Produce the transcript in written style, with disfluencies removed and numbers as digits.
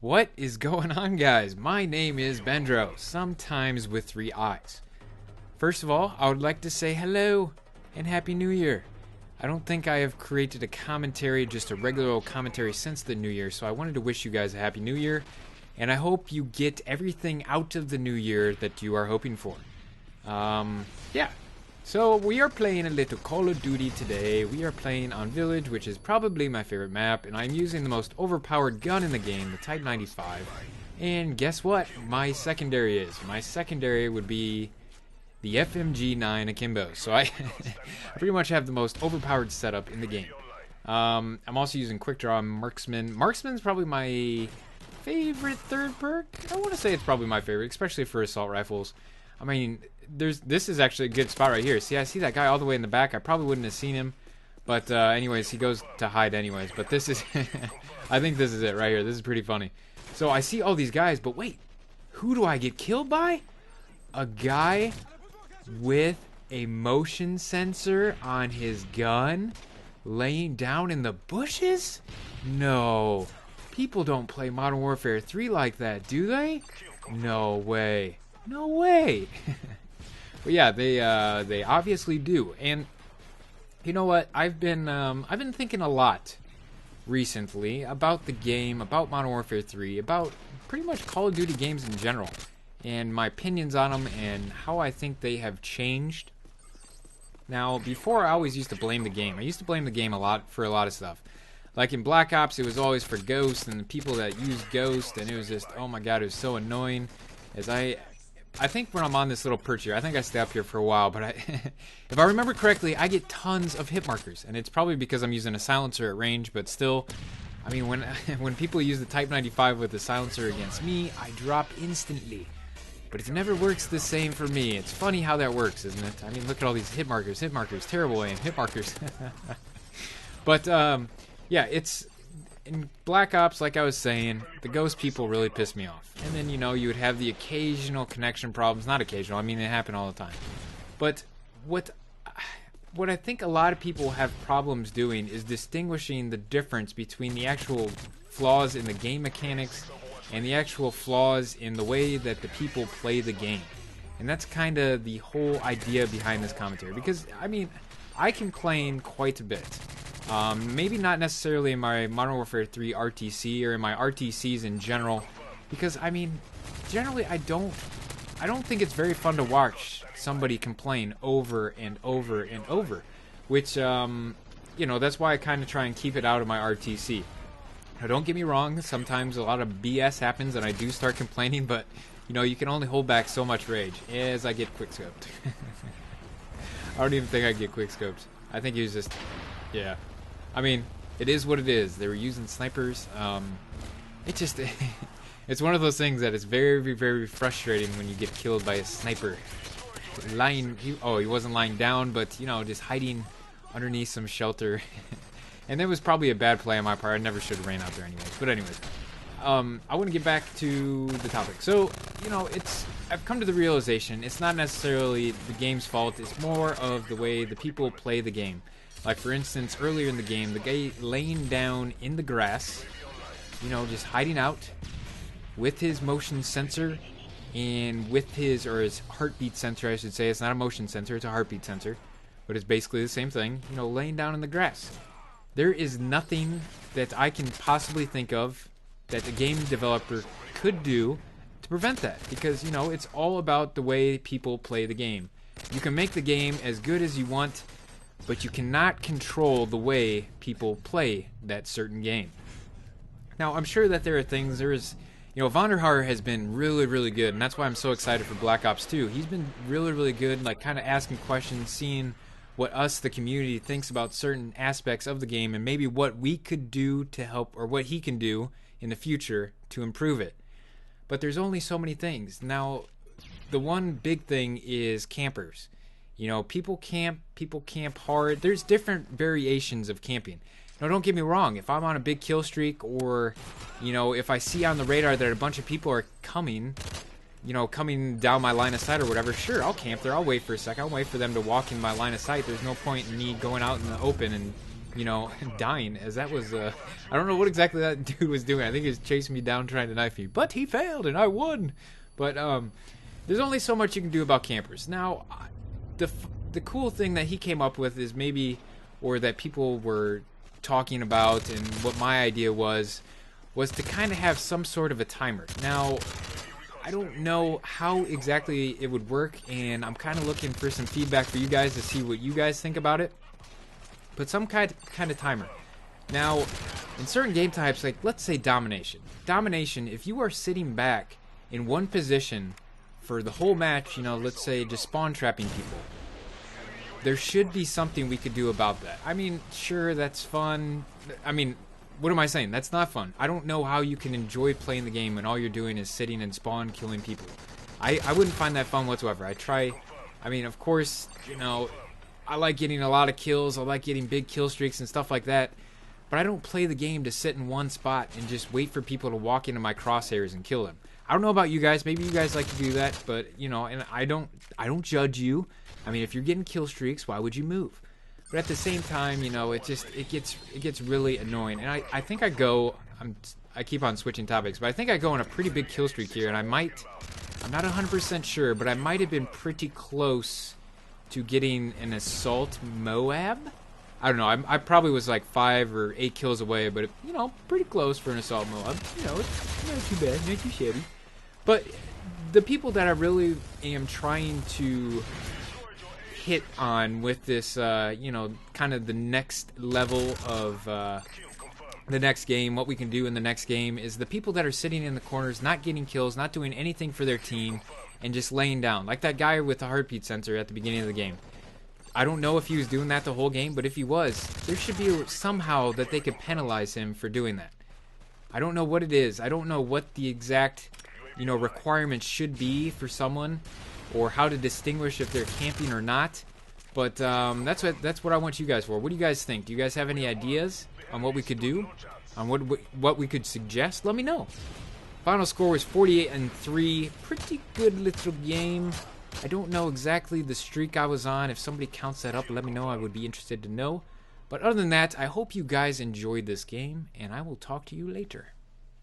What is going on, guys? My name is Bendro, sometimes with three eyes. First of all, I would like to say hello and Happy New Year. I don't think I have created a commentary, just a regular old commentary since the New Year, so I wanted to wish you guys a Happy New Year, and I hope you get everything out of the New Year that you are hoping for. Yeah. So we are playing a little Call of Duty today. We are playing on Village, which is probably my favorite map, and I'm using the most overpowered gun in the game, the Type 95. And guess what? My secondary would be the FMG9 Akimbo. So I pretty much have the most overpowered setup in the game. I'm also using Quick Draw Marksman. Marksman's probably my favorite third perk. I want to say it's probably my favorite, especially for assault rifles. I mean, this is actually a good spot right here. See, I see that guy all the way in the back. I probably wouldn't have seen him. But anyways, he goes to hide anyways. But this is, I think this is it right here. This is pretty funny. So I see all these guys, but wait. Who do I get killed by? A guy with a motion sensor on his gun laying down in the bushes? No. People don't play Modern Warfare 3 like that, do they? No way. No way. But yeah, they obviously do. And you know what? I've been thinking a lot recently about the game, about Modern Warfare 3, about pretty much Call of Duty games in general, and my opinions on them and how I think they have changed. Now, before I always used to blame the game. I used to blame the game a lot for a lot of stuff. Like in Black Ops, it was always for Ghost and the people that used Ghost, and it was just, oh my god, it was so annoying. As I think when I'm on this little perch here, I think I stay up here for a while, but if I remember correctly, I get tons of hit markers, and it's probably because I'm using a silencer at range, but still, I mean, when people use the Type 95 with the silencer against me, I drop instantly. But it never works the same for me. It's funny how that works, isn't it? I mean, look at all these hit markers, terrible aim, hit markers. But, yeah, it's... in Black Ops, like I was saying, the Ghost people really pissed me off. And then, you know, you would have the occasional connection problems. Not occasional, I mean, it happened all the time. But what I think a lot of people have problems doing is distinguishing the difference between the actual flaws in the game mechanics and the actual flaws in the way that the people play the game. And that's kind of the whole idea behind this commentary. Because, I mean, I complain quite a bit. Maybe not necessarily in my Modern Warfare 3 RTC or in my RTCs in general, because I mean, generally I don't think it's very fun to watch somebody complain over and over and over, which you know, that's why I kind of try and keep it out of my RTC. Now, don't get me wrong, sometimes a lot of BS happens and I do start complaining, but you know, you can only hold back so much rage as I get quickscoped. I don't even think I get quickscoped. I think he was just, yeah. I mean, it is what it is. They were using snipers. It just, it's one of those things that is very, very frustrating when you get killed by a sniper. He wasn't lying down, but, you know, just hiding underneath some shelter. And that was probably a bad play on my part. I never should have ran out there anyways. But anyways, I want to get back to the topic. So, you know, I've come to the realization it's not necessarily the game's fault. It's more of the way the people play the game. Like, for instance, earlier in the game, the guy laying down in the grass, you know, just hiding out with his motion sensor and with his heartbeat sensor, I should say. It's not a motion sensor, it's a heartbeat sensor. But it's basically the same thing, you know, laying down in the grass. There is nothing that I can possibly think of that a game developer could do to prevent that. Because, you know, it's all about the way people play the game. You can make the game as good as you want, but you cannot control the way people play that certain game. Now, I'm sure that there are things, you know, Vonderhaar has been really, really good, and that's why I'm so excited for Black Ops 2. He's been really, really good, like, kind of asking questions, seeing what us, the community, thinks about certain aspects of the game, and maybe what we could do to help, or what he can do in the future to improve it. But there's only so many things. Now, the one big thing is campers. You know, people camp hard. There's different variations of camping. Now, don't get me wrong. If I'm on a big kill streak, or, you know, if I see on the radar that a bunch of people are coming down my line of sight or whatever, sure, I'll camp there. I'll wait for a second. I'll wait for them to walk in my line of sight. There's no point in me going out in the open and you know, dying, as that was, I don't know what exactly that dude was doing. I think he was chasing me down trying to knife me, but he failed and I won. But there's only so much you can do about campers. Now, the cool thing that he came up with is maybe, or that people were talking about, and what my idea was to kind of have some sort of a timer. Now, I don't know how exactly it would work, and I'm kind of looking for some feedback for you guys to see what you guys think about it. But some kind of timer. Now, in certain game types, like let's say domination. Domination, if you are sitting back in one position for the whole match, you know, let's say just spawn trapping people, there should be something we could do about that. I mean, sure, that's fun. I mean, what am I saying? That's not fun. I don't know how you can enjoy playing the game when all you're doing is sitting and spawn killing people. I wouldn't find that fun whatsoever. I mean, of course, you know, I like getting a lot of kills. I like getting big kill streaks and stuff like that. But I don't play the game to sit in one spot and just wait for people to walk into my crosshairs and kill them. I don't know about you guys. Maybe you guys like to do that, but you know, and I don't judge you. I mean, if you're getting kill streaks, why would you move? But at the same time, you know, it gets really annoying. And I think I keep on switching topics, but I think I go on a pretty big kill streak here, and I'm not 100% sure, but I might have been pretty close to getting an assault Moab. I don't know. I probably was like 5 or 8 kills away, but you know, pretty close for an assault Moab. You know, it's not too bad, not too shabby. But the people that I really am trying to hit on with this, you know, kind of the next level of the next game, what we can do in the next game, is the people that are sitting in the corners, not getting kills, not doing anything for their team, and just laying down. Like that guy with the heartbeat sensor at the beginning of the game. I don't know if he was doing that the whole game, but if he was, there should be somehow that they could penalize him for doing that. I don't know what it is. I don't know what the exact, you know, requirements should be for someone, or how to distinguish if they're camping or not. But that's what I want you guys for. What do you guys think? Do you guys have any ideas on what we could do? On what we could suggest? Let me know. Final score was 48-3. Pretty good little game. I don't know exactly the streak I was on. If somebody counts that up, let me know. I would be interested to know. But other than that, I hope you guys enjoyed this game, and I will talk to you later.